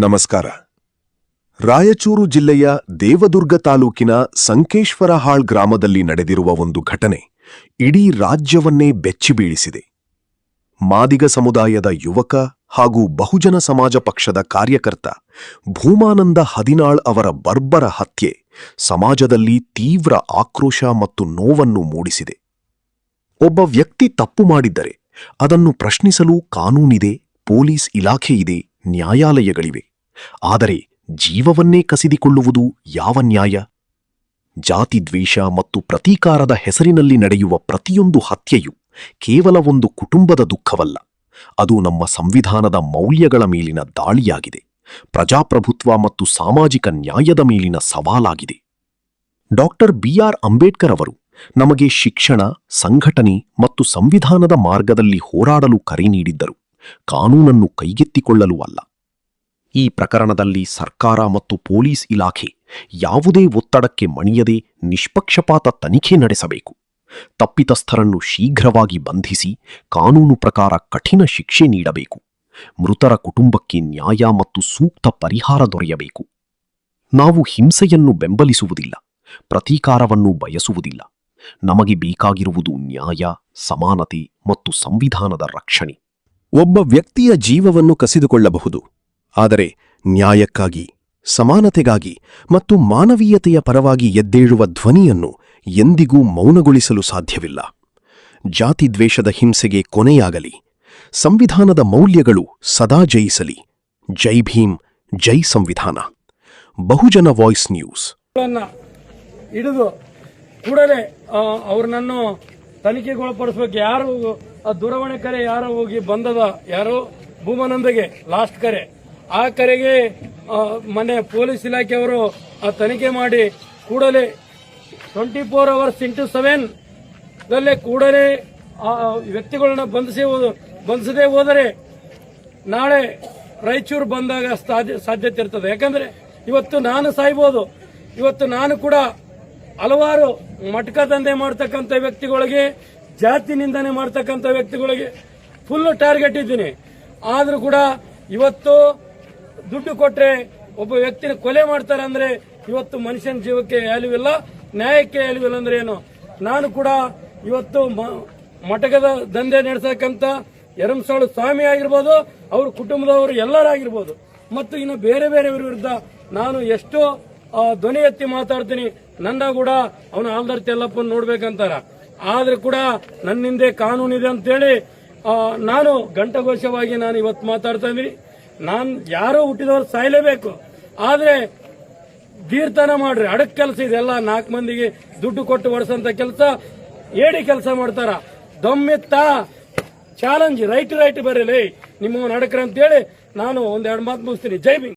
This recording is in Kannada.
ನಮಸ್ಕಾರ. ರಾಯಚೂರು ಜಿಲ್ಲೆಯ ದೇವದುರ್ಗ ತಾಲೂಕಿನ ಸಂಕೇಶ್ವರಹಾಳ್ ಗ್ರಾಮದಲ್ಲಿ ನಡೆದಿರುವ ಒಂದು ಘಟನೆ ಇಡೀ ರಾಜ್ಯವನ್ನೇ ಬೆಚ್ಚಿಬೀಳಿಸಿದೆ. ಮಾದಿಗ ಸಮುದಾಯದ ಯುವಕ ಹಾಗೂ ಬಹುಜನ ಸಮಾಜ ಪಕ್ಷದ ಕಾರ್ಯಕರ್ತ ಭೂಮಾನಂದ ಹದಿನಾಳ್ ಅವರ ಬರ್ಬರ ಹತ್ಯೆ ಸಮಾಜದಲ್ಲಿ ತೀವ್ರ ಆಕ್ರೋಶ ಮತ್ತು ನೋವನ್ನು ಮೂಡಿಸಿದೆ. ಒಬ್ಬ ವ್ಯಕ್ತಿ ತಪ್ಪು ಮಾಡಿದ್ದರೆ ಅದನ್ನು ಪ್ರಶ್ನಿಸಲು ಕಾನೂನಿದೆ, ಪೊಲೀಸ್ ಇಲಾಖೆಯಿದೆ, ನ್ಯಾಯಾಲಯಗಳಿವೆ. ಆದರೆ ಜೀವವನ್ನೇ ಕಸಿದುಕೊಳ್ಳುವುದು ಯಾವ ನ್ಯಾಯ? ಜಾತಿ ದ್ವೇಷ ಮತ್ತು ಪ್ರತೀಕಾರದ ಹೆಸರಿನಲ್ಲಿ ನಡೆಯುವ ಪ್ರತಿಯೊಂದು ಹತ್ಯೆಯು ಕೇವಲ ಒಂದು ಕುಟುಂಬದ ದುಃಖವಲ್ಲ, ಅದು ನಮ್ಮ ಸಂವಿಧಾನದ ಮೌಲ್ಯಗಳ ಮೇಲಿನ ದಾಳಿಯಾಗಿದೆ, ಪ್ರಜಾಪ್ರಭುತ್ವ ಮತ್ತು ಸಾಮಾಜಿಕ ನ್ಯಾಯದ ಮೇಲಿನ ಸವಾಲಾಗಿದೆ. Doctor B R. ಅಂಬೇಡ್ಕರ್ ಅವರು ನಮಗೆ ಶಿಕ್ಷಣ, ಸಂಘಟನೆ ಮತ್ತು ಸಂವಿಧಾನದ ಮಾರ್ಗದಲ್ಲಿ ಹೋರಾಡಲು ಕರೆ ನೀಡಿದ್ದರು, ಕಾನೂನನ್ನು ಕೈಗೆತ್ತಿಕೊಳ್ಳಲು ಅಲ್ಲ. ಈ ಪ್ರಕರಣದಲ್ಲಿ ಸರ್ಕಾರ ಮತ್ತು ಪೊಲೀಸ್ ಇಲಾಖೆ ಯಾವುದೇ ಒತ್ತಡಕ್ಕೆ ಮಣಿಯದೆ ನಿಷ್ಪಕ್ಷಪಾತ ತನಿಖೆ ನಡೆಸಬೇಕು. ತಪ್ಪಿತಸ್ಥರನ್ನು ಶೀಘ್ರವಾಗಿ ಬಂಧಿಸಿ ಕಾನೂನು ಪ್ರಕಾರ ಕಠಿಣ ಶಿಕ್ಷೆ ನೀಡಬೇಕು. ಮೃತರ ಕುಟುಂಬಕ್ಕೆ ನ್ಯಾಯ ಮತ್ತು ಸೂಕ್ತ ಪರಿಹಾರ ದೊರೆಯಬೇಕು. ನಾವು ಹಿಂಸೆಯನ್ನು ಬೆಂಬಲಿಸುವುದಿಲ್ಲ, ಪ್ರತೀಕಾರವನ್ನು ಬಯಸುವುದಿಲ್ಲ. ನಮಗೆ ಬೇಕಾಗಿರುವುದು ನ್ಯಾಯ, ಸಮಾನತೆ ಮತ್ತು ಸಂವಿಧಾನದ ರಕ್ಷಣೆ. ಒಬ್ಬ ವ್ಯಕ್ತಿಯ ಜೀವವನ್ನು ಕಸಿದುಕೊಳ್ಳಬಹುದು, ಆದರೆ ನ್ಯಾಯಕ್ಕಾಗಿ, ಸಮಾನತೆಗಾಗಿ ಮತ್ತು ಮಾನವೀಯತೆಯ ಪರವಾಗಿ ಎದ್ದೇಳುವ ಧ್ವನಿಯನ್ನು ಎಂದಿಗೂ ಮೌನಗೊಳಿಸಲು ಸಾಧ್ಯವಿಲ್ಲ. ಜಾತಿ ದ್ವೇಷದ ಹಿಂಸೆಗೆ ಕೊನೆಯಾಗಲಿ. ಸಂವಿಧಾನದ ಮೌಲ್ಯಗಳು ಸದಾ ಜಯಿಸಲಿ. ಜೈ ಭೀಮ್, ಜೈ ಸಂವಿಧಾನ. ಬಹುಜನ ವಾಯ್ಸ್ ನ್ಯೂಸ್. ಹಿಡಿದು ಕೂಡಲೇ ಅವ್ರನ್ನನ್ನು ತನಿಖೆಗೊಳಪಡಿಸ್ಬೇಕು. ಯಾರು ದೂರವಾಣಿ ಕರೆ ಯಾರೋ ಹೋಗಿ ಬಂದದ, ಯಾರೋ ಭೂಮಾನಂದಗೆ ಲಾಸ್ಟ್ ಕರೆ, ಆ ಕರೆಗೆ ಮೊನ್ನೆ ಪೊಲೀಸ್ ಇಲಾಖೆಯವರು ತನಿಖೆ ಮಾಡಿ ಕೂಡಲೇ 24 hours into 7 ಕೂಡಲೇ ವ್ಯಕ್ತಿಗಳನ್ನ ಬಂಧಿಸದೇ ಹೋದರೆ ನಾಳೆ ರಾಯಚೂರು ಬಂದಾಗ ಸಾಧ್ಯತೆ ಇರ್ತದೆ. ಯಾಕಂದ್ರೆ ಇವತ್ತು ನಾನು ಸಾಯ್ಬೋದು. ಇವತ್ತು ನಾನು ಕೂಡ ಹಲವಾರು ಮಟಕ ದಂಧೆ ಮಾಡ್ತಕ್ಕಂಥ ವ್ಯಕ್ತಿಗಳಿಗೆ, ಜಾತಿ ನಿಂದನೆ ಮಾಡ್ತಕ್ಕಂಥ ವ್ಯಕ್ತಿಗಳಿಗೆ ಫುಲ್ ಟಾರ್ಗೆಟ್ ಇದ್ದೀನಿ. ಆದ್ರೂ ಕೂಡ ಇವತ್ತು ದುಡ್ಡು ಕೊಟ್ರೆ ಒಬ್ಬ ವ್ಯಕ್ತಿನ ಕೊಲೆ ಮಾಡ್ತಾರೆ ಅಂದ್ರೆ ಇವತ್ತು ಮನುಷ್ಯನ ಜೀವಕ್ಕೆ ವ್ಯಾಲ್ಯೂ ಇಲ್ಲ, ನ್ಯಾಯಕ್ಕೆ ವ್ಯಾಲ್ಯೂ ಇಲ್ಲ ಅಂದ್ರೆ ಏನು? ನಾನು ಕೂಡ ಇವತ್ತು ಮಟಕದ ದಂಧೆ ನಡೆಸತಕ್ಕಂಥ ಯರಂಸಾಳು ಸ್ವಾಮಿ ಆಗಿರ್ಬೋದು, ಅವ್ರ ಕುಟುಂಬದವರು ಎಲ್ಲರಾಗಿರ್ಬೋದು, ಮತ್ತು ಇನ್ನು ಬೇರೆ ಬೇರೆಯವರ ವಿರುದ್ಧ ನಾನು ಎಷ್ಟೋ ಧ್ವನಿ ಎತ್ತಿ ಮಾತಾಡ್ತೀನಿ. ನನ್ನ ಕೂಡ ಅವನು ಆಲ್ದರ್ತಿ ಎಲ್ಲಪ್ಪನ ನೋಡ್ಬೇಕಂತಾರ. ಆದ್ರೂ ಕೂಡ ನನ್ನಿಂದೆ ಕಾನೂನಿದೆ ಅಂತೇಳಿ ನಾನು ಘಂಟಘೋಷವಾಗಿ ನಾನು ಇವತ್ತು ಮಾತಾಡ್ತಾ ಇದ್ದೀನಿ. ನಾನು ಯಾರೋ ಹುಟ್ಟಿದವರು ಸಾಯಲೇಬೇಕು, ಆದ್ರೆ ಧೀರ್ತನ ಮಾಡ್ರಿ. ಅಡಕ್ ಕೆಲಸ ಇದೆಲ್ಲ 4 ಮಂದಿಗೆ ದುಡ್ಡು ಕೊಟ್ಟು ಹೊಡೆಸಂತ ಕೆಲಸ ಏಡಿ ಕೆಲಸ ಮಾಡ್ತಾರ. ದಮ್ಮೆತ್ತ ಚಾಲೆಂಜ್ ರೈಟ್ ಬರಲಿ ನಿಮ್ಮವನ್ನ ಅಡಕ್ರ ಅಂತೇಳಿ ನಾನು ಒಂದೆರಡು ಮಾತು ಮುಗಿಸ್ತೀನಿ. ಜೈ ಭೀಮ್.